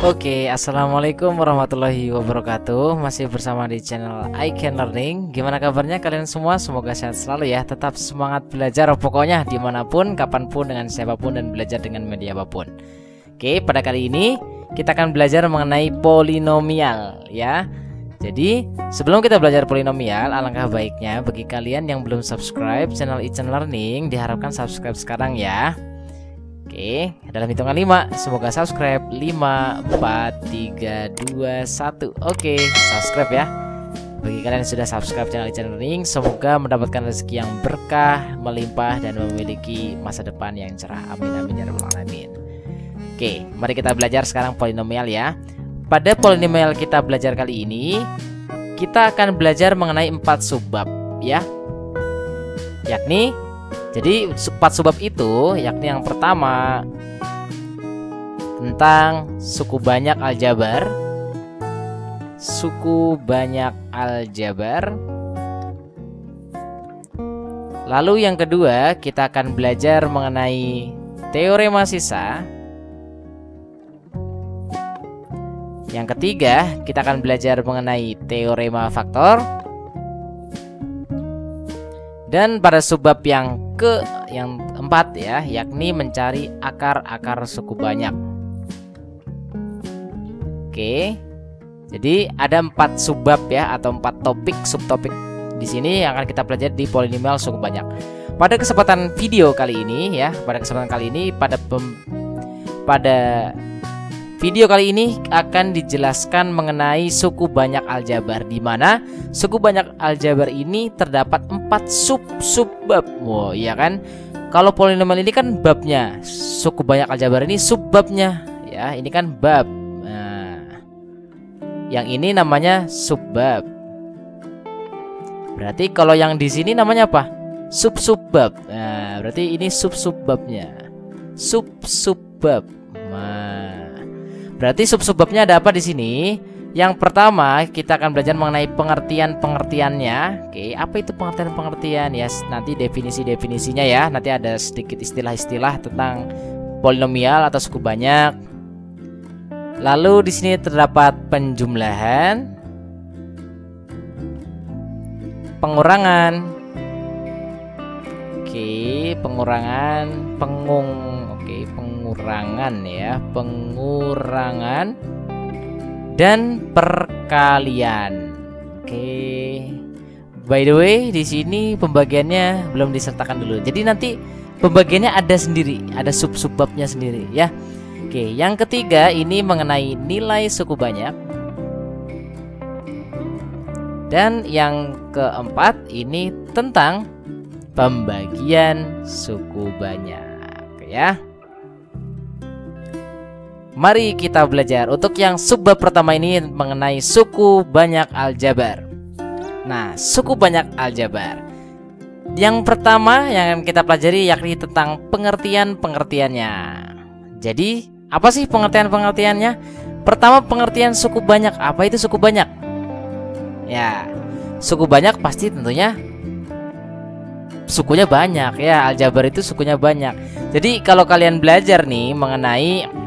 Oke, assalamualaikum warahmatullahi wabarakatuh. Masih bersama di channel I Can Learning. Gimana kabarnya kalian semua? Semoga sehat selalu ya. Tetap semangat belajar pokoknya dimanapun, kapanpun, dengan siapapun, dan belajar dengan media apapun. Oke, pada kali ini kita akan belajar mengenai polinomial ya. Jadi sebelum kita belajar polinomial, alangkah baiknya bagi kalian yang belum subscribe channel I Can Learning, diharapkan subscribe sekarang ya. Oke, dalam hitungan 5, semoga subscribe. 5, 4, 3, 2, 1. Oke, subscribe ya. Bagi kalian yang sudah subscribe channel Channel Learning, semoga mendapatkan rezeki yang berkah, melimpah, dan memiliki masa depan yang cerah. Amin amin ya rabbal alamin. Oke, mari kita belajar sekarang polinomial ya. Pada polinomial kita belajar kali ini, kita akan belajar mengenai 4 subbab ya. Yakni jadi 4 subbab itu, yakni yang pertama tentang suku banyak aljabar. Suku banyak aljabar. Lalu yang kedua, kita akan belajar mengenai teorema sisa. Yang ketiga, kita akan belajar mengenai teorema faktor. Dan pada subbab yang keempat ya, yakni mencari akar-akar suku banyak. Oke. Jadi ada 4 subbab ya, atau 4 topik subtopik di sini yang akan kita pelajari di polinomial suku banyak. Pada kesempatan video kali ini ya, pada video kali ini akan dijelaskan mengenai suku banyak aljabar, di mana suku banyak aljabar ini terdapat 4 subbab. Wow, iya kan? Kalau polinomial ini kan babnya, suku banyak aljabar ini subbabnya ya. Ini kan bab. Nah, yang ini namanya subbab. Berarti kalau yang di sini namanya apa? Subbab. Nah, berarti ini subbabnya. Subbab. Berarti subbabnya ada apa di sini? Yang pertama, kita akan belajar mengenai pengertiannya. Oke, apa itu pengertian ya? Nanti definisinya ya. Nanti ada sedikit istilah-istilah tentang polinomial atau suku banyak. Lalu di sini terdapat penjumlahan, pengurangan. Oke, pengurangan dan perkalian. Oke. By the way, di sini pembagiannya belum disertakan dulu. Jadi nanti pembagiannya ada sendiri, ada subbabnya sendiri ya. Oke, yang ketiga ini mengenai nilai suku banyak. Dan yang keempat ini tentang pembagian suku banyak ya. Mari kita belajar. Untuk yang subbab pertama ini mengenai suku banyak aljabar. Nah, suku banyak aljabar, yang pertama yang kita pelajari yakni tentang pengertiannya. Jadi apa sih pengertiannya? Pertama, pengertian suku banyak. Apa itu suku banyak? Ya, suku banyak pasti tentunya sukunya banyak ya. Aljabar itu sukunya banyak. Jadi kalau kalian belajar nih mengenai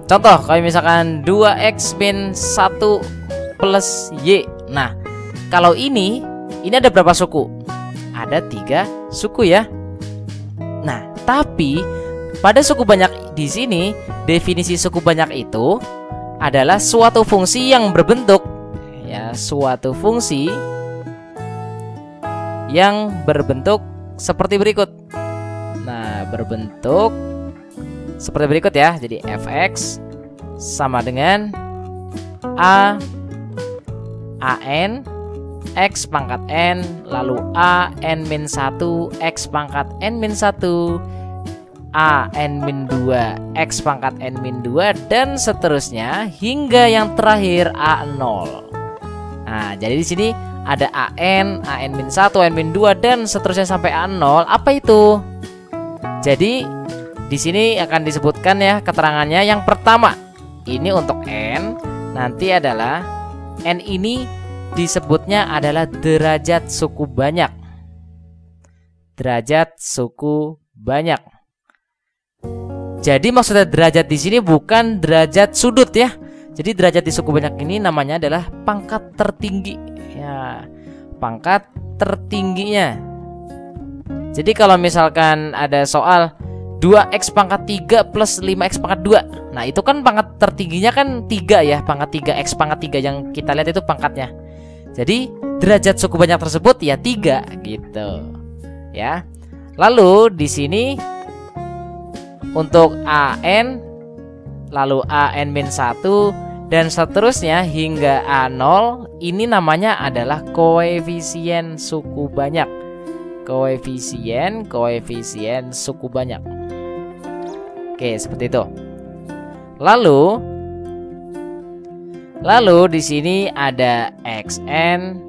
contoh kayak misalkan 2x min 1 plus y. Nah, kalau ini ada berapa suku? Ada 3 suku ya. Nah, tapi pada suku banyak di sini, definisi suku banyak itu adalah suatu fungsi yang berbentuk ya, suatu fungsi yang berbentuk seperti berikut. Nah, berbentuk seperti berikut ya. Jadi fx sama dengan an x pangkat n, lalu an min 1 x pangkat n min 1, an min 2 x pangkat n min 2, dan seterusnya hingga yang terakhir a0. Nah, jadi di sini ada an min 1, an min 2, dan seterusnya sampai a0. Apa itu? Jadi di sini akan disebutkan ya keterangannya. Yang pertama, ini untuk n, nanti adalah n ini disebutnya adalah derajat suku banyak. Derajat suku banyak. Jadi maksudnya derajat di sini bukan derajat sudut ya. Jadi derajat di suku banyak ini namanya adalah pangkat tertinggi ya, pangkat tertingginya. Jadi kalau misalkan ada soal 2x pangkat 3 plus 5x pangkat 2, nah itu kan pangkat tertingginya kan 3 ya, pangkat 3x pangkat 3 yang kita lihat itu pangkatnya. Jadi derajat suku banyak tersebut ya 3 gitu ya. Lalu di sini untuk AN, lalu AN-1 dan seterusnya hingga A0, ini namanya adalah koefisien suku banyak. Koefisien suku banyak. Oke, seperti itu. Lalu di sini ada xn,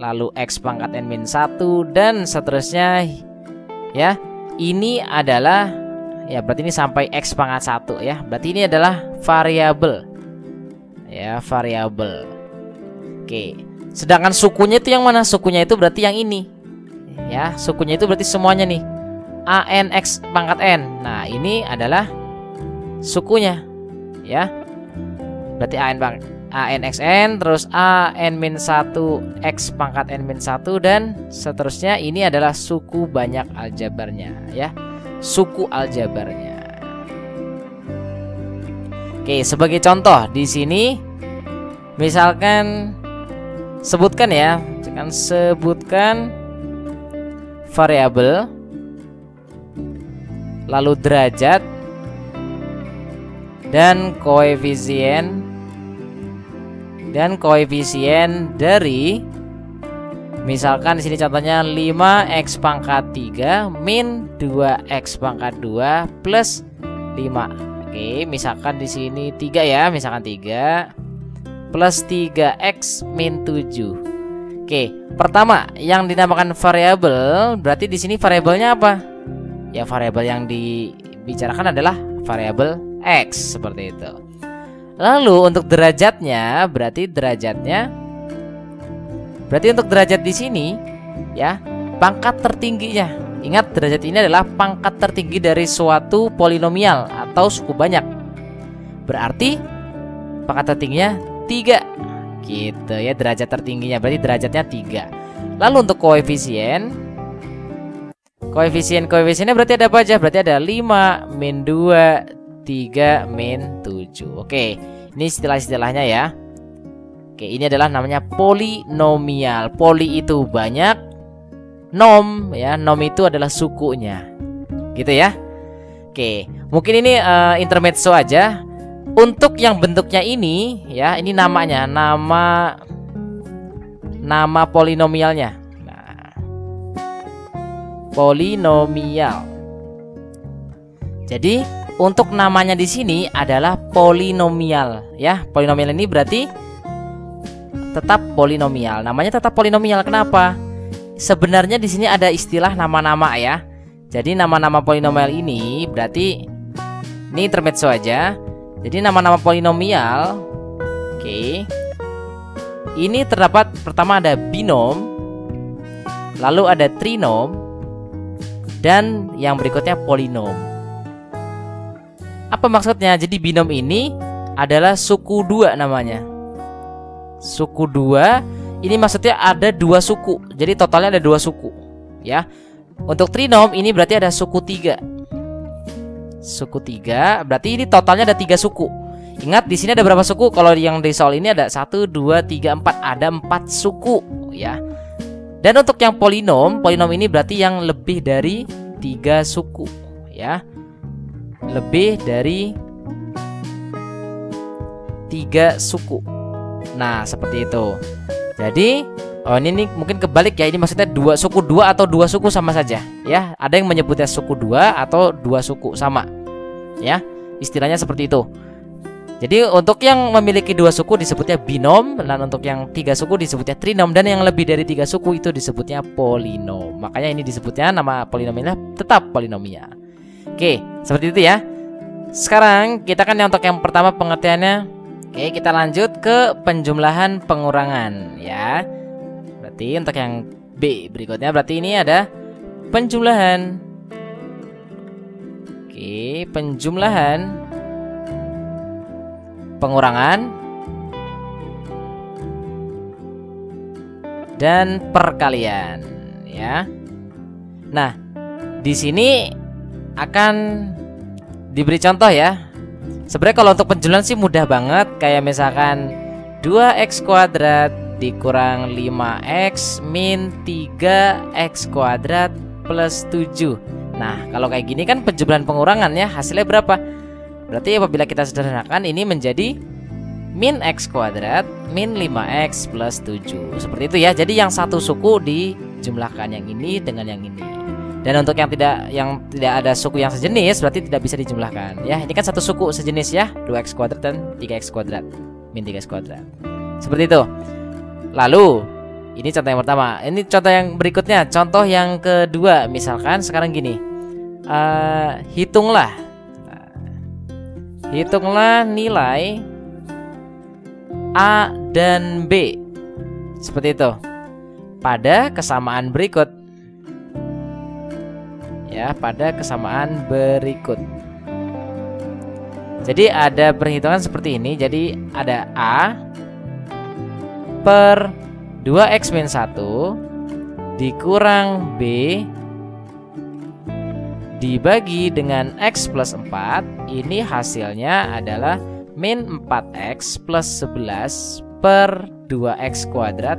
lalu x pangkat n-1 dan seterusnya ya. Ini adalah ya, berarti ini sampai x pangkat 1 ya. Berarti ini adalah variabel. Ya, variabel. Oke. Sedangkan sukunya itu yang mana? Sukunya itu berarti yang ini. Ya, sukunya itu berarti semuanya nih. ANX pangkat n. Nah, ini adalah sukunya. Ya. Berarti ANXN terus AN-1 X pangkat N-1 dan seterusnya, ini adalah suku banyak aljabarnya ya. Suku aljabarnya. Oke, sebagai contoh di sini misalkan sebutkan ya, sebutkan variabel lalu derajat dan koefisien dari misalkan di sini contohnya 5x pangkat 3 min 2x pangkat 2 plus 5. Oke, misalkan di sini 3 ya, misalkan 3 plus 3x min 7. Oke, pertama yang dinamakan variabel, berarti di sini variabelnya apa? Ya, variabel yang dibicarakan adalah variabel x seperti itu. Lalu untuk derajatnya, berarti untuk derajat di sini ya, pangkat tertingginya. Ingat, derajat ini adalah pangkat tertinggi dari suatu polinomial atau suku banyak. Berarti pangkat tertingginya 3. Gitu ya, derajat tertingginya berarti derajatnya 3. Lalu untuk koefisiennya berarti ada apa aja? Berarti ada 5 min 2 3 min 7. Oke, ini istilah-istilahnya ya. Oke, ini adalah namanya polinomial. Poli itu banyak, nom ya, nom itu adalah sukunya. Gitu ya. Oke, mungkin ini intermezzo aja. Untuk yang bentuknya ini ya, ini namanya nama polinomialnya. Nah, polinomial. Jadi untuk namanya di sini adalah polinomial ya. Polinomial ini berarti tetap polinomial. Namanya tetap polinomial. Kenapa? Sebenarnya di sini ada istilah nama-nama ya. Jadi nama-nama polinomial ini berarti ini intermezzo aja. Jadi nama-nama polinomial, oke. Ini terdapat pertama ada binom, lalu ada trinom, dan yang berikutnya polinom. Apa maksudnya? Jadi binom ini adalah suku 2 namanya. Suku 2 ini maksudnya ada 2 suku. Jadi totalnya ada 2 suku ya. Untuk trinom ini berarti ada suku 3. Suku 3 berarti ini totalnya ada 3 suku. Ingat di sini ada berapa suku? Kalau yang di soal ini ada 1, 2, 3, 4. Ada 4 suku ya. Dan untuk yang polinom ini berarti yang lebih dari 3 suku ya. Lebih dari 3 suku. Nah, seperti itu. Jadi ini mungkin kebalik ya. Ini maksudnya 2 suku 2 atau 2 suku sama saja ya. Ada yang menyebutnya suku 2 atau 2 suku sama ya. Istilahnya seperti itu. Jadi untuk yang memiliki 2 suku disebutnya binom, dan untuk yang 3 suku disebutnya trinom, dan yang lebih dari 3 suku itu disebutnya polinom. Makanya ini disebutnya nama polinomialnya tetap polinomial. Oke, seperti itu ya. Sekarang kita kan untuk yang pertama pengertiannya. Oke, kita lanjut ke penjumlahan pengurangan ya. Berarti untuk yang B berikutnya berarti ini ada penjumlahan. Oke, penjumlahan, pengurangan, dan perkalian ya. Nah, di sini akan diberi contoh ya. Sebenarnya kalau untuk penjumlahan sih mudah banget, kayak misalkan 2x kuadrat dikurang 5x min 3x kuadrat plus 7. Nah, kalau kayak gini kan penjumlahan pengurangan ya, hasilnya berapa? Berarti apabila kita sederhanakan ini menjadi min x kuadrat min 5x plus 7. Seperti itu ya. Jadi yang satu suku dijumlahkan yang ini dengan yang ini. Dan untuk yang tidak ada suku yang sejenis berarti tidak bisa dijumlahkan. Ya, ini kan satu suku sejenis ya, 2x kuadrat dan 3x kuadrat min 3x kuadrat. Seperti itu. Lalu ini contoh yang pertama. Ini contoh yang berikutnya, contoh yang kedua. Misalkan sekarang gini, hitunglah nilai A dan B seperti itu pada kesamaan berikut. Ya, pada kesamaan berikut. Jadi ada perhitungan seperti ini. Jadi ada A per 2x min 1 dikurang B dibagi dengan x plus 4. Ini hasilnya adalah min 4x plus 11 per 2x kuadrat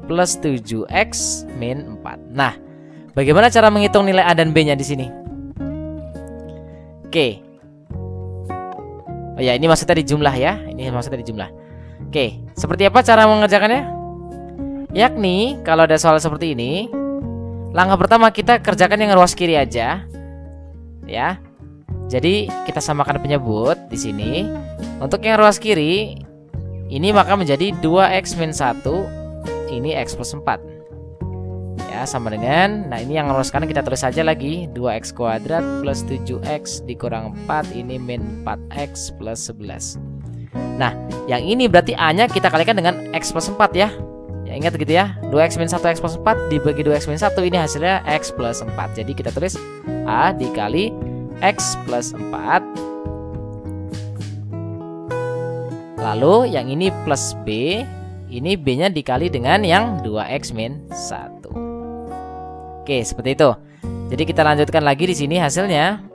plus 7x min 4. Nah, bagaimana cara menghitung nilai A dan B-nya di sini? Oke. Oh ya, ini maksudnya dijumlah ya. Ini maksudnya dijumlah. Oke, seperti apa cara mengerjakannya? Yakni kalau ada soal seperti ini, langkah pertama kita kerjakan yang ruas kiri aja. Ya. Jadi kita samakan penyebut di sini. Untuk yang ruas kiri ini maka menjadi 2x min 1, ini x plus 4. Ya, sama dengan, nah ini yang ruas kanan kita tulis saja lagi, 2x kuadrat plus 7x dikurang 4, ini min 4x plus 11. Nah, yang ini berarti A-nya kita kalikan dengan x plus 4 ya. Ya, ingat gitu ya, 2x min 1 x plus 4 dibagi 2x min 1, ini hasilnya x plus 4. Jadi kita tulis A dikali x plus 4. Lalu yang ini plus B, ini B-nya dikali dengan yang 2x min 1. Oke, seperti itu. Jadi kita lanjutkan lagi di sini hasilnya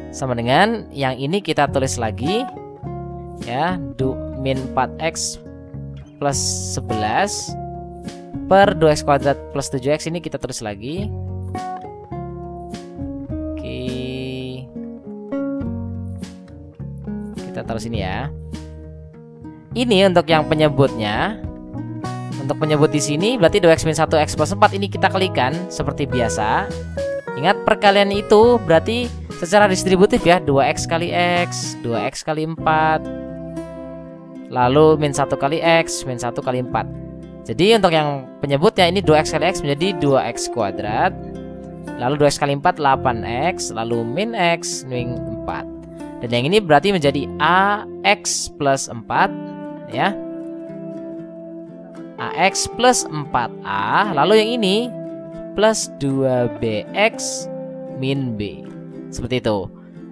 sama dengan yang ini kita tulis lagi ya, min 4x plus 11 per 2x kuadrat plus 7x, ini kita tulis lagi. Oke, kita taruh sini ya. Ini untuk yang penyebutnya. Untuk penyebut di sini berarti 2x min 1 x plus 4 ini kita kalikan seperti biasa. Ingat perkalian itu berarti secara distributif ya, 2x kali x, 2x kali 4. Lalu min 1 kali x, min 1 kali 4. Jadi untuk yang penyebutnya ini 2x kali x menjadi 2x kuadrat. Lalu 2x kali 4 8x, lalu min x min 4. Dan yang ini berarti menjadi ax plus 4 ya. AX plus 4A. Lalu yang ini plus 2BX min B. Seperti itu.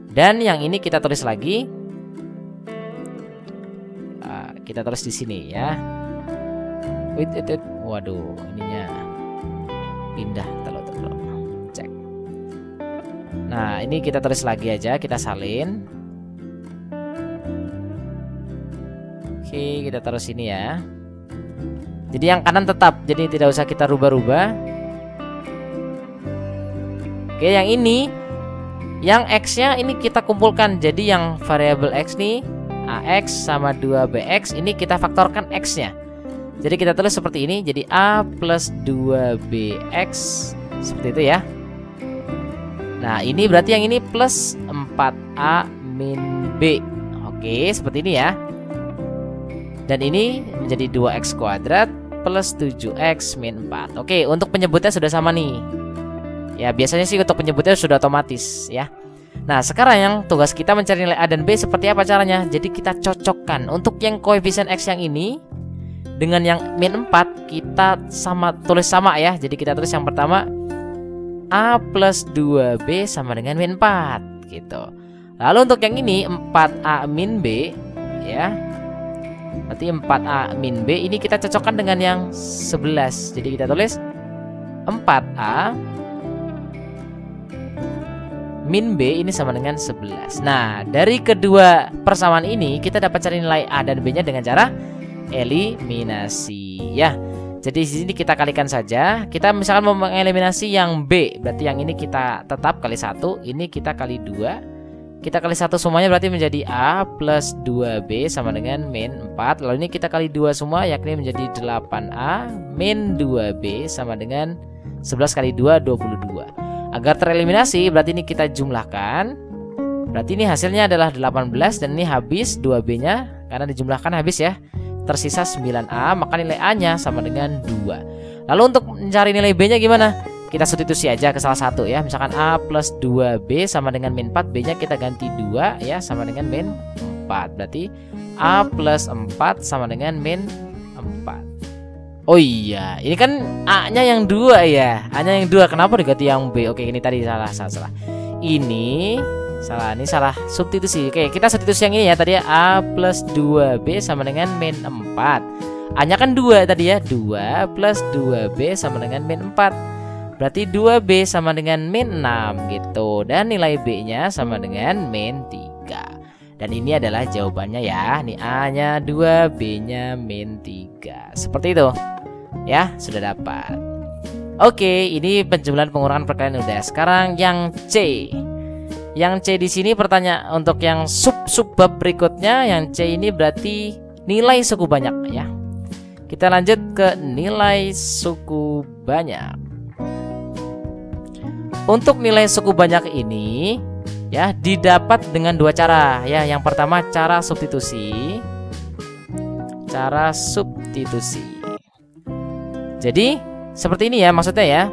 Dan yang ini kita tulis lagi. Kita tulis di sini ya. Wait. Waduh, ininya pindah. Terlalu. Cek. Nah, ini kita tulis lagi aja. Kita salin. Oke, kita taruh sini ya. Jadi yang kanan tetap, jadi tidak usah kita rubah-rubah. Oke, yang ini, yang X-nya ini kita kumpulkan. Jadi yang variabel X nih, AX sama 2BX, ini kita faktorkan X-nya. Jadi kita tulis seperti ini, jadi A plus 2BX. Seperti itu ya. Nah, ini berarti yang ini plus 4A min B. Oke, seperti ini ya. Dan ini menjadi 2x kuadrat plus 7x min 4. Oke, untuk penyebutnya sudah sama nih. Ya, biasanya sih untuk penyebutnya sudah otomatis ya. Nah, sekarang yang tugas kita mencari nilai A dan B seperti apa caranya? Jadi kita cocokkan. Untuk yang koefisien X yang ini dengan yang min 4 kita tulis sama ya. Jadi kita tulis yang pertama A plus 2B sama dengan min 4. gitu. Lalu untuk yang ini 4A min B ya. Berarti 4A min B ini kita cocokkan dengan yang 11. Jadi kita tulis 4A min B ini sama dengan 11. Nah, dari kedua persamaan ini kita dapat cari nilai A dan B-nya dengan cara eliminasi ya. Jadi di sini kita kalikan saja. Kita misalkan mau mengeliminasi yang B, berarti yang ini kita tetap kali 1, ini kita kali 2. Kita kali 1 semuanya berarti menjadi A plus 2B sama dengan min 4. Lalu ini kita kali 2 semua yakni menjadi 8A min 2B sama dengan 11 kali 2 22. Agar tereliminasi berarti ini kita jumlahkan. Berarti ini hasilnya adalah 18 dan ini habis 2B-nya karena dijumlahkan habis ya. Tersisa 9A, maka nilai A-nya sama dengan 2. Lalu untuk mencari nilai B-nya gimana? Kita substitusi aja ke salah satu ya. Misalkan A plus 2B sama dengan min 4, B-nya kita ganti 2 ya, sama dengan min 4. Berarti A plus 4 sama dengan min 4. Oh iya, ini kan A-nya yang 2 ya. A-nya yang 2, kenapa diganti yang B? Oke, ini tadi salah. Ini salah substitusi. Oke, kita substitusi yang ini ya. Tadi ya A plus 2B sama dengan min 4. A-nya kan 2 tadi ya. 2 plus 2B sama dengan min 4. Berarti 2B sama dengan min 6 gitu. Dan nilai B-nya sama dengan min 3. Dan ini adalah jawabannya ya. Ini A-nya 2, B-nya min 3. Seperti itu. Ya, sudah dapat. Oke, ini penjumlahan pengurangan perkalian udah. Sekarang yang C. Yang C di sini pertanyaan untuk yang sub-bab berikutnya. Yang C ini berarti nilai suku banyak ya. Kita lanjut ke nilai suku banyak. Untuk nilai suku banyak ini ya didapat dengan dua cara ya. Yang pertama cara substitusi. Cara substitusi. Jadi seperti ini ya maksudnya ya.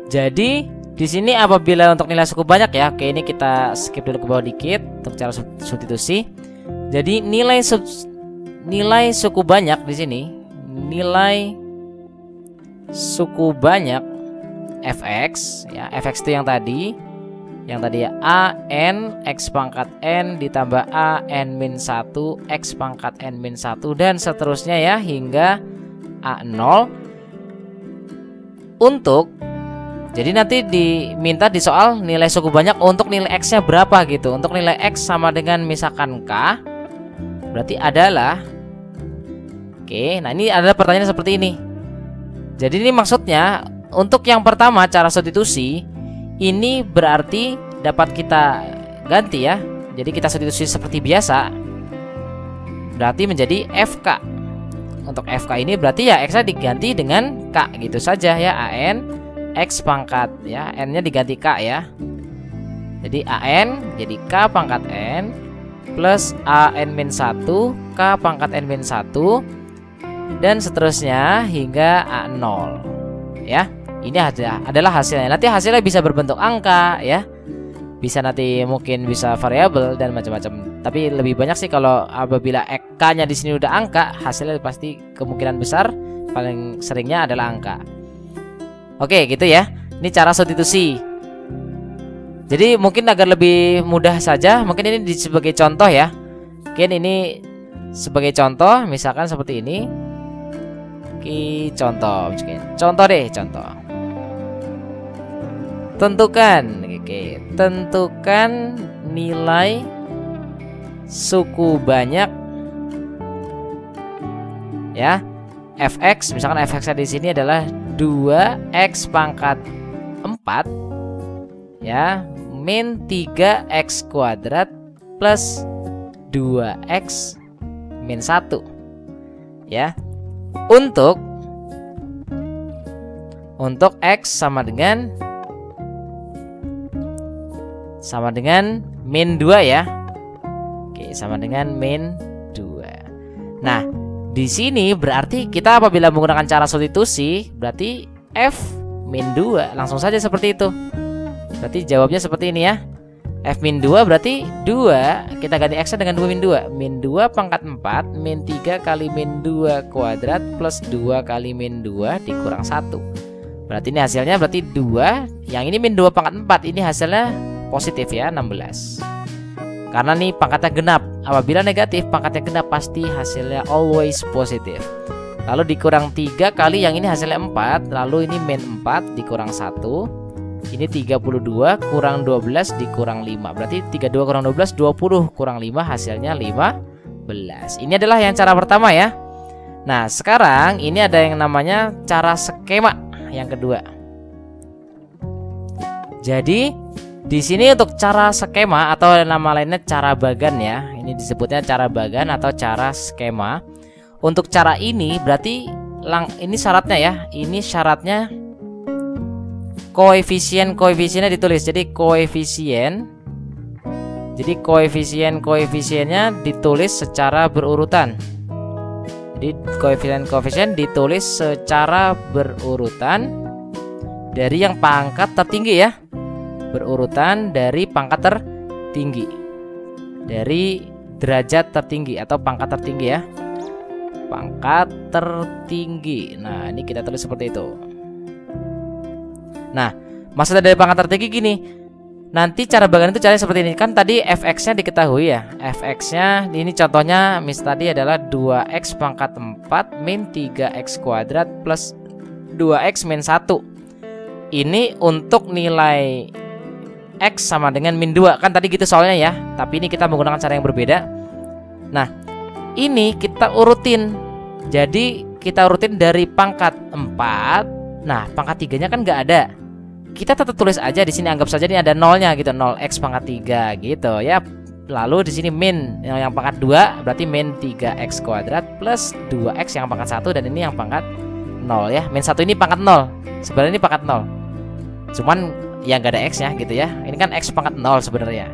Jadi di sini apabila untuk nilai suku banyak ya, oke ini kita skip dulu ke bawah dikit untuk cara substitusi. Jadi nilai suku banyak di sini, nilai suku banyak fx ya, fx itu yang tadi ya an x pangkat n ditambah an min 1 x pangkat n min 1 dan seterusnya ya hingga a0 untuk. Jadi nanti diminta di soal nilai suku banyak untuk nilai X-nya berapa gitu. Untuk nilai X sama dengan misalkan K, berarti adalah. Oke, nah ini adalah pertanyaan seperti ini. Jadi ini maksudnya untuk yang pertama cara substitusi ini berarti dapat kita ganti ya. Jadi kita substitusi seperti biasa. Berarti menjadi FK. Untuk FK ini berarti ya X-nya diganti dengan K gitu saja ya, AN X pangkat ya, N-nya diganti K ya. Jadi AN jadi K pangkat N plus AN min 1 K pangkat N min 1 dan seterusnya hingga A0 ya. Ini adalah hasilnya. Nanti hasilnya bisa berbentuk angka ya. Bisa nanti mungkin bisa variabel dan macam-macam. Tapi lebih banyak sih kalau apabila K-nya di sini udah angka, hasilnya pasti kemungkinan besar paling seringnya adalah angka. Oke gitu ya. Ini cara substitusi. Jadi mungkin agar lebih mudah saja, mungkin ini sebagai contoh ya. Mungkin ini sebagai contoh, misalkan seperti ini. Oke, contoh. Contoh deh, contoh. Tentukan nilai suku banyak ya. Fx, misalkan fx di sini adalah 2x pangkat 4 ya min 3x kuadrat plus 2x min 1 ya. Untuk x sama dengan min 2 ya. Oke, sama dengan min 2. Nah, di sini berarti kita apabila menggunakan cara substitusi berarti F min 2 langsung saja seperti itu. Berarti jawabnya seperti ini ya. F min 2 berarti 2 kita ganti X dengan 2 min 2. Min 2 pangkat 4 min 3 kali min 2 kuadrat plus 2 kali min 2 dikurang 1. Berarti ini hasilnya berarti 2. Yang ini min 2 pangkat 4 ini hasilnya positif ya, 16. Karena nih pangkatnya genap. Apabila negatif pangkatnya genap pasti hasilnya always positif. Lalu dikurang 3 kali yang ini hasilnya 4. Lalu ini min 4 dikurang 1. Ini 32 kurang 12 dikurang 5. Berarti 32 kurang 12 20 kurang 5 hasilnya 15. Ini adalah yang cara pertama ya. Nah sekarang ini ada yang namanya cara skema yang kedua. Jadi di sini untuk cara skema atau nama lainnya cara bagan ya. Ini disebutnya cara bagan atau cara skema. Untuk cara ini berarti ini syaratnya ya. Ini syaratnya koefisiennya ditulis. Jadi koefisiennya ditulis secara berurutan. Jadi koefisien ditulis secara berurutan dari yang pangkat tertinggi ya. Berurutan dari pangkat tertinggi, dari derajat tertinggi atau pangkat tertinggi ya, pangkat tertinggi. Nah ini kita tulis seperti itu. Nah maksudnya dari pangkat tertinggi gini, nanti cara bagian itu caranya seperti ini. Kan tadi fx nya diketahui ya. Fx nya ini contohnya tadi adalah 2x pangkat 4 min 3x kuadrat plus 2x min 1. Ini untuk nilai X sama dengan min 2. Kan tadi gitu soalnya ya. Tapi ini kita menggunakan cara yang berbeda. Nah ini kita urutin. Jadi kita urutin dari pangkat 4. Nah pangkat 3 nya kan nggak ada. Kita tetap tulis aja di sini, anggap saja ini ada nolnya gitu, 0x pangkat 3 gitu ya. Lalu di sini min yang pangkat 2 berarti min 3x kuadrat plus 2x yang pangkat 1 dan ini yang pangkat 0 ya. Min 1 ini pangkat 0. Sebenarnya ini pangkat 0. Cuman yang gak ada x nya gitu ya. Ini kan x pangkat 0 sebenarnya.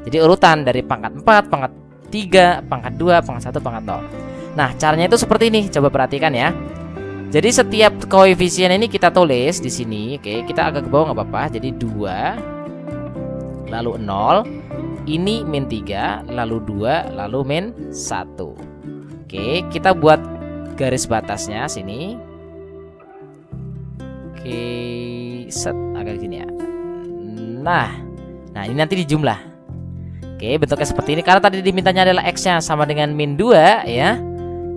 Jadi urutan dari pangkat 4, pangkat 3, pangkat 2, pangkat 1, pangkat 0. Nah caranya itu seperti ini, coba perhatikan ya. Jadi setiap koefisien ini kita tulis di sini. Oke, kita agak ke bawah nggak apa-apa. Jadi 2 lalu 0. Ini min 3 lalu 2 lalu min 1. Oke, kita buat garis batasnya sini. Oke, set agak gini ya. Nah ini nanti dijumlah. Oke, bentuknya seperti ini karena tadi dimintanya adalah x-nya sama dengan min 2 ya.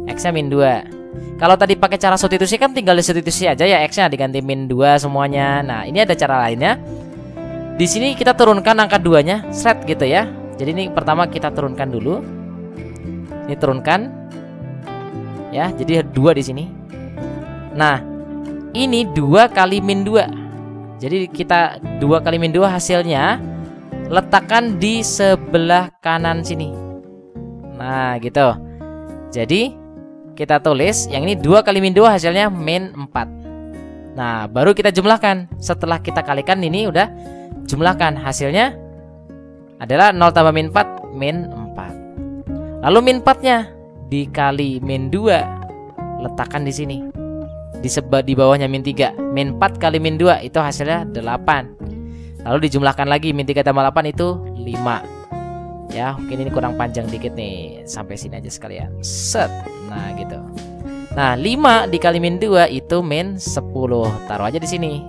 X-nya min 2. Kalau tadi pakai cara substitusi kan tinggal disubstitusi aja ya, x-nya diganti min 2 semuanya. Nah, ini ada cara lainnya. Di sini kita turunkan angka 2-nya, set gitu ya. Jadi ini pertama kita turunkan dulu. Ini turunkan. Ya, jadi 2 di sini. Nah, ini 2 kali min 2. Jadi kita 2 kali min 2 hasilnya letakkan di sebelah kanan sini. Nah gitu. Jadi kita tulis yang ini 2 kali min 2 hasilnya min 4. Nah baru kita jumlahkan. Setelah kita kalikan ini udah jumlahkan. Hasilnya adalah 0 tambah min 4 min 4. Lalu min 4 nya dikali min 2 letakkan di sini. Di bawahnya min 3. Min 4 kali min 2 itu hasilnya 8. Lalu dijumlahkan lagi min 3 tambah 8 itu 5. Ya mungkin ini kurang panjang dikit nih. Sampai sini aja sekalian. Set. Nah gitu. Nah 5 dikali min 2 itu min 10. Taruh aja di sini.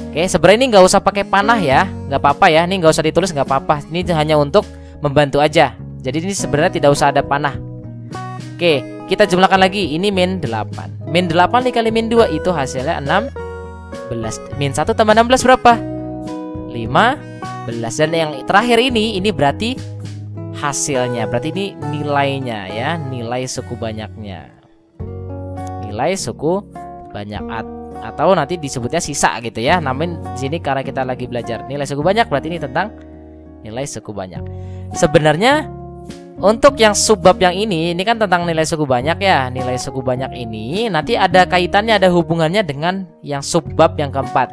Oke sebenarnya ini nggak usah pakai panah ya. Nggak apa-apa ya. Ini nggak usah ditulis nggak apa-apa. Ini hanya untuk membantu aja. Jadi ini sebenarnya tidak usah ada panah. Oke kita jumlahkan lagi. Ini min 8. Min 8 dikali min 2 itu hasilnya 16. Min 1 tambah 16 berapa? 15. Dan yang terakhir ini berarti hasilnya. Berarti ini nilainya ya. Nilai suku banyaknya. Nilai suku banyak atau nanti disebutnya sisa gitu ya. Namun di sini karena kita lagi belajar nilai suku banyak berarti ini tentang nilai suku banyak. Sebenarnya untuk yang subbab yang ini kan tentang nilai suku banyak ya. Nilai suku banyak ini nanti ada kaitannya, ada hubungannya dengan yang subbab yang keempat.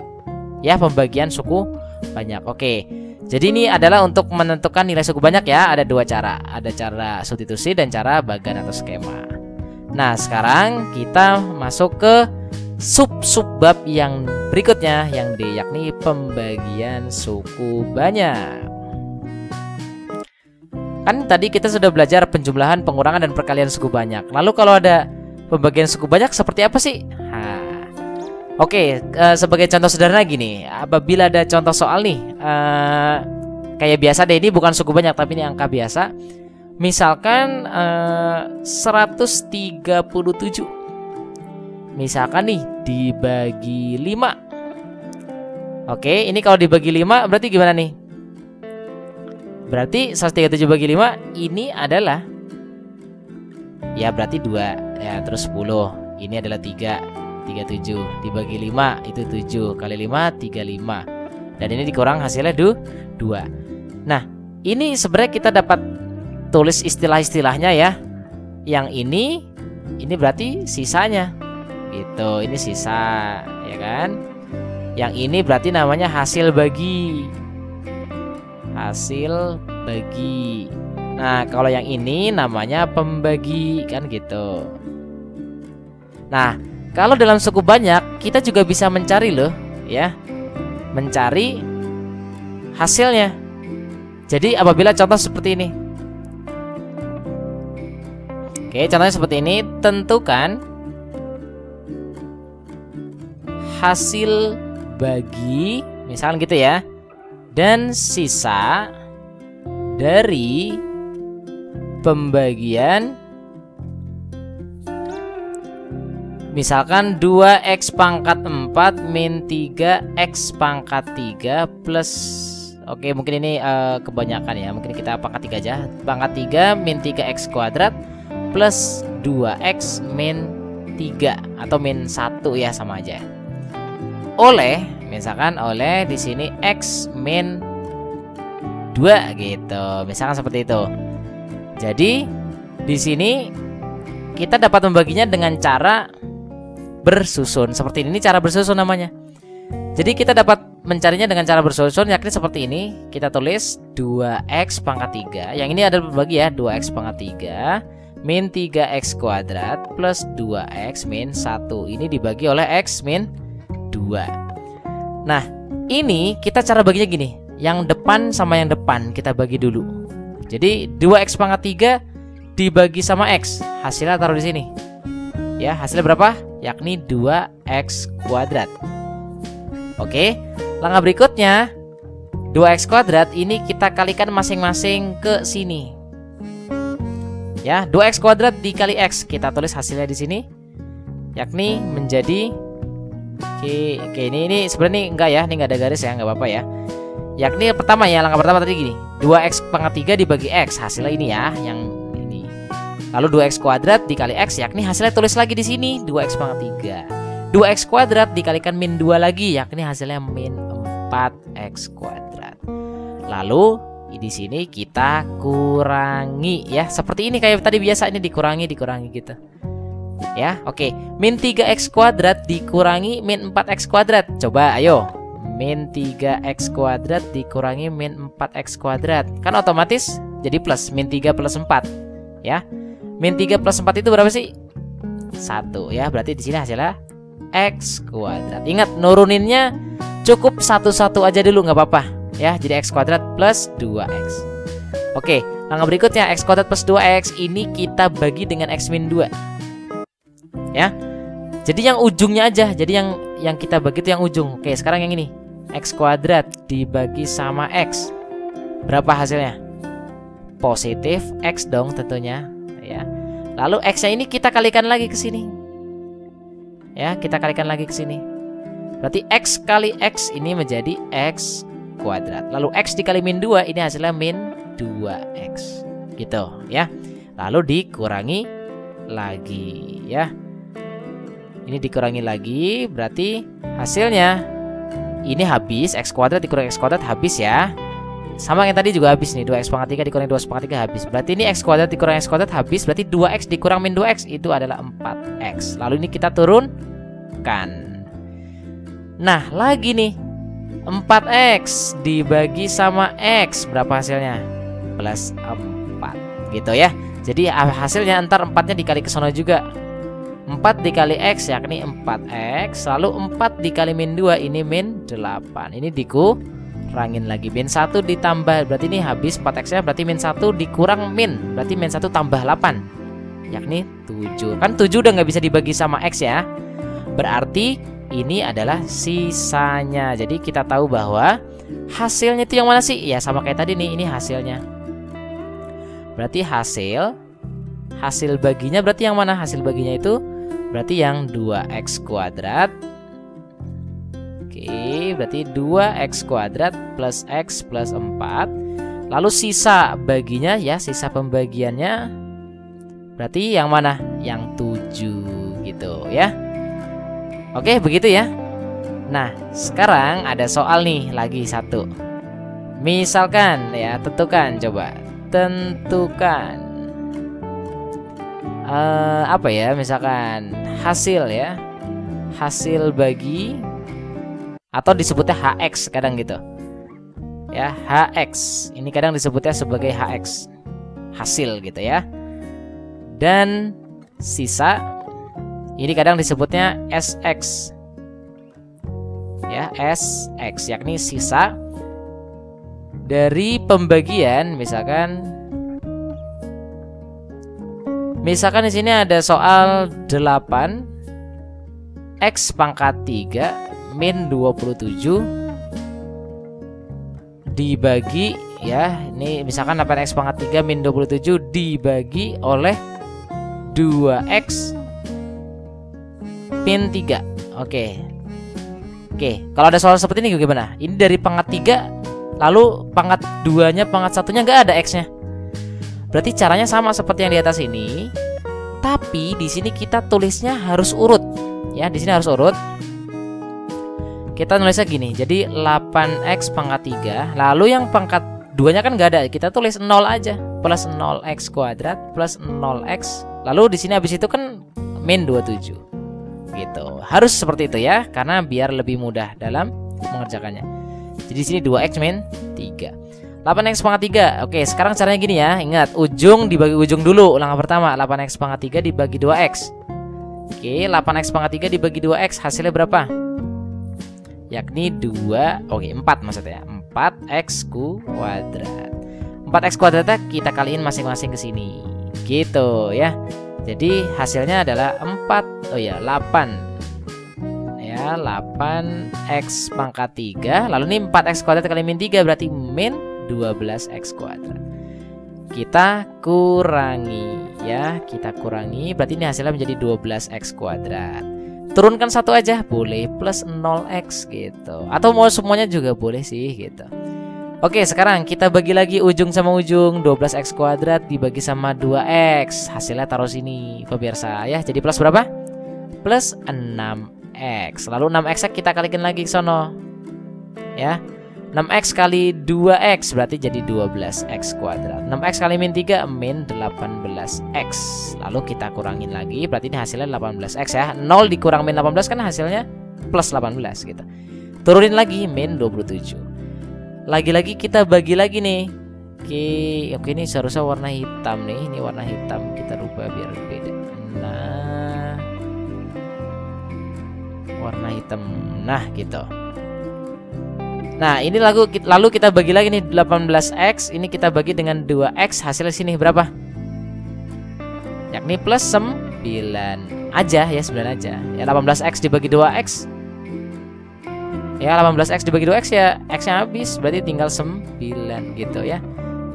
Ya, pembagian suku banyak. Oke. Jadi ini adalah untuk menentukan nilai suku banyak ya. Ada 2 cara. Ada cara substitusi dan cara bagan atau skema. Nah, sekarang kita masuk ke subbab yang berikutnya yang D, yakni pembagian suku banyak. Kan tadi kita sudah belajar penjumlahan, pengurangan, dan perkalian suku banyak. Lalu kalau ada pembagian suku banyak seperti apa sih? Oke, sebagai contoh sederhana gini, apabila ada contoh soal nih, kayak biasa deh, ini bukan suku banyak tapi ini angka biasa. Misalkan 137. Misalkan nih dibagi 5. Oke, ini kalau dibagi 5 berarti gimana nih? Berarti 137 bagi 5 ini adalah, ya berarti 2 ya, terus 10. Ini adalah 37 dibagi 5 itu 7 kali 5 35. Dan ini dikurang hasilnya 2. Nah, ini sebenarnya kita dapat tulis istilah-istilahnya ya. Yang ini berarti sisanya. Gitu, ini sisa ya kan? Yang ini berarti namanya hasil bagi. Hasil bagi. Nah, kalau yang ini namanya pembagi kan gitu. Nah, kalau dalam suku banyak kita juga bisa mencari loh ya. Mencari hasilnya. Jadi apabila contoh seperti ini. Oke, contohnya seperti ini, tentukan hasil bagi, misalkan gitu ya, dan sisa dari pembagian. Misalkan 2x pangkat 4 min 3x pangkat 3 plus, oke mungkin ini kebanyakan ya, mungkin kita pangkat 3 aja. Pangkat 3 min 3x kuadrat plus 2x min 3 atau min 1 ya, sama aja. Oleh, misalkan oleh di sini x min 2 gitu. Misalkan seperti itu. Jadi di sini kita dapat membaginya dengan cara bersusun seperti ini. Cara bersusun namanya. Jadi kita dapat mencarinya dengan cara bersusun, yakni seperti ini. Kita tulis 2x pangkat 3. Yang ini adalah berbagi ya, 2x pangkat 3 min 3x kuadrat plus 2x min 1. Ini dibagi oleh x min 2. Nah, ini kita cara baginya gini. Yang depan sama yang depan kita bagi dulu. Jadi 2x pangkat 3 dibagi sama x. Hasilnya taruh di sini. Ya, hasilnya berapa? Yakni 2x kuadrat. Oke, langkah berikutnya 2x kuadrat ini kita kalikan masing-masing ke sini. Ya, 2x kuadrat dikali x, kita tulis hasilnya di sini. Yakni menjadi oke, ini sebenarnya ini enggak ya, ini enggak ada garis ya, enggak apa-apa ya. Yakni pertama ya, langkah pertama tadi gini. 2x pangkat 3 dibagi x, hasilnya ini ya, yang ini. Lalu 2x kuadrat dikali x, yakni hasilnya tulis lagi di sini 2x pangkat 3. 2x kuadrat dikalikan min 2 lagi, yakni hasilnya min 4x kuadrat. Lalu di sini kita kurangi ya, seperti ini kayak tadi biasa, ini dikurangi gitu. Ya, oke. Min 3x kuadrat dikurangi min 4x kuadrat. Coba ayo. Min 3x kuadrat dikurangi min 4x kuadrat. Kan otomatis jadi plus, min 3 plus 4. Ya. Min 3 plus 4 itu berapa sih? 1 ya. Berarti di sini hasilnya x kuadrat. Ingat, nuruninnya cukup satu-satu aja dulu, nggak apa-apa. Ya, jadi x kuadrat plus 2x. Oke, langkah berikutnya x kuadrat plus 2x ini kita bagi dengan x min 2. Ya. Jadi yang ujungnya aja. Jadi yang kita bagi itu yang ujung. Oke, sekarang yang ini. X kuadrat dibagi sama x. Berapa hasilnya? Positif x dong tentunya, ya. Lalu x-nya ini kita kalikan lagi ke sini. Ya, kita kalikan lagi ke sini. Berarti x kali x ini menjadi x kuadrat. Lalu x dikali min 2 ini hasilnya min 2x. Gitu, ya. Lalu dikurangi lagi, ya. Ini dikurangi lagi, berarti hasilnya ini habis, x kuadrat dikurangi x kuadrat habis ya. Sama yang tadi juga habis nih, 2x pangkat 3 dikurangi 2x pangkat 3 habis. Berarti ini x kuadrat dikurangi x kuadrat habis, berarti 2x dikurang min 2x itu adalah 4x. Lalu ini kita turunkan. Nah, lagi nih 4x dibagi sama x, berapa hasilnya? Plus 4 gitu ya. Jadi hasilnya ntar 4-nya dikali ke sono juga. 4 dikali x yakni 4x. Lalu 4 dikali min 2 ini min 8. Ini dikurangin lagi, min 1 ditambah, berarti ini habis 4x nya. Berarti min 1 dikurang min, berarti min 1 tambah 8 yakni 7. Kan 7 udah nggak bisa dibagi sama x ya. Berarti ini adalah sisanya. Jadi kita tahu bahwa hasilnya itu yang mana sih? Ya sama kayak tadi nih, ini hasilnya. Berarti hasil baginya berarti yang mana? Hasil baginya itu berarti yang 2x kuadrat. Oke, berarti 2x kuadrat plus x plus 4. Lalu sisa baginya ya, sisa pembagiannya berarti yang mana? Yang 7 gitu ya. Oke, begitu ya. Nah, sekarang ada soal nih lagi satu. Misalkan ya, tentukan, coba tentukan apa ya, misalkan hasil ya, hasil bagi, atau disebutnya HX kadang gitu ya, HX ini kadang disebutnya sebagai HX, hasil gitu ya. Dan sisa ini kadang disebutnya SX ya, SX yakni sisa dari pembagian. Misalkan di sini ada soal 8 x pangkat 3 min 27 dibagi ya, ini misalkan 8x pangkat 3 min 27 dibagi oleh 2x min 3. Oke, kalau ada soal seperti ini gimana? Ini dari pangkat 3, lalu pangkat 2-nya, pangkat 1-nya nggak ada x-nya. Berarti caranya sama seperti yang di atas ini, tapi di sini kita tulisnya harus urut ya, di sini harus urut. Kita nulisnya gini, jadi 8x pangkat 3, lalu yang pangkat 2-nya kan nggak ada, kita tulis 0 aja, plus 0x kuadrat plus 0x, lalu di sini habis itu kan min 27 gitu. Harus seperti itu ya, karena biar lebih mudah dalam mengerjakannya. Jadi di sini 2x min 3, 8x pangkat 3. Oke, sekarang caranya gini ya, ingat ujung dibagi ujung dulu. Ulangan pertama, 8x pangkat 3 dibagi 2x. Oke, 8x pangkat 3 dibagi 2x, hasilnya berapa? Yakni 4 maksudnya, 4x kuadrat. 4x kuadratnya kita kaliin masing-masing ke sini gitu ya. Jadi hasilnya adalah 8 ya, 8x pangkat 3. Lalu ini 4x kuadrat kali min 3 berarti min 12x kuadrat. Kita kurangi ya, berarti ini hasilnya menjadi 12x kuadrat. Turunkan satu aja boleh, plus 0x gitu, atau mau semuanya juga boleh sih gitu. Oke, sekarang kita bagi lagi ujung sama ujung, 12x kuadrat dibagi sama 2x, hasilnya taruh sini pemirsa ya. Jadi plus berapa? Plus 6x. Lalu 6x kita kalikan lagi ke sono ya. 6x kali 2x berarti jadi 12x kuadrat. 6x kali min 3 min 18x. Lalu kita kurangin lagi, berarti ini hasilnya 18x ya. 0 dikurang min 18 kan hasilnya plus 18 gitu. Turunin lagi min 27. Lagi-lagi kita bagi lagi nih. Oke, ini seharusnya warna hitam nih. Ini warna hitam, kita rubah biar beda. Nah, warna hitam. Nah, gitu. Nah, ini lalu kita bagi lagi nih 18x, ini kita bagi dengan 2x, hasilnya sini berapa? Yakni plus 9 aja ya, 9 aja. Ya 18x dibagi 2x. Ya 18x dibagi 2x ya, x-nya habis, berarti tinggal 9 gitu ya.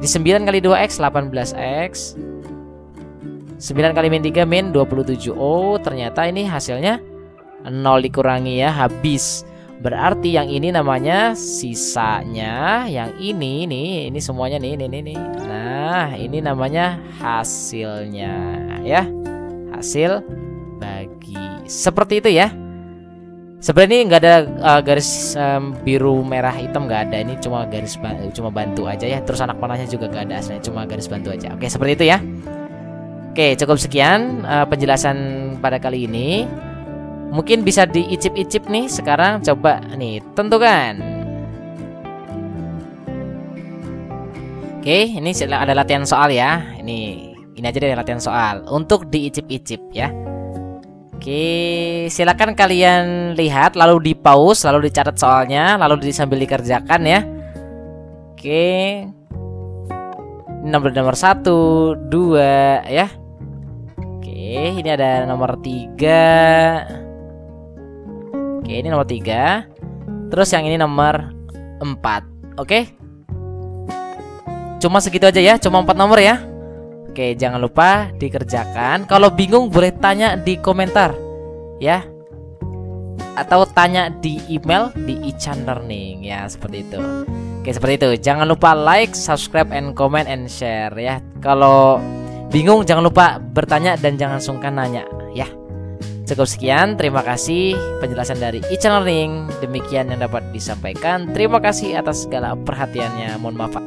Di 9 kali 2x 18x. 9 kali min 3 min 27. Oh, ternyata ini hasilnya 0 dikurangi ya, habis. Berarti yang ini namanya sisanya, yang ini nih, ini semuanya nih, ini. Nah, ini namanya hasilnya ya. Hasil bagi. Seperti itu ya. Sebenarnya ini nggak ada garis biru merah hitam, nggak ada. Ini cuma garis cuma bantu aja ya. Terus anak panahnya juga nggak ada aslinya, cuma garis bantu aja. Oke, seperti itu ya. Oke, cukup sekian penjelasan pada kali ini. Mungkin bisa diicip-icip nih. Sekarang coba nih tentukan. Oke, ini ada latihan soal ya. Ini aja deh latihan soal untuk diicip-icip ya. Oke, silakan kalian lihat, lalu di pause, lalu dicatat soalnya, lalu sambil dikerjakan ya. Oke, nomor 1, 2 ya. Oke, ini ada nomor 3. Oke, ini nomor 3. Terus yang ini nomor 4. Oke. Cuma segitu aja ya, cuma 4 nomor ya. Oke, jangan lupa dikerjakan. Kalau bingung boleh tanya di komentar ya. Atau tanya di email di iChan Learning ya, seperti itu. Oke, seperti itu. Jangan lupa like, subscribe, and comment, and share ya. Kalau bingung jangan lupa bertanya dan jangan sungkan nanya ya. Cukup sekian, terima kasih penjelasan dari iChan Learning. Demikian yang dapat disampaikan. Terima kasih atas segala perhatiannya. Mohon maaf.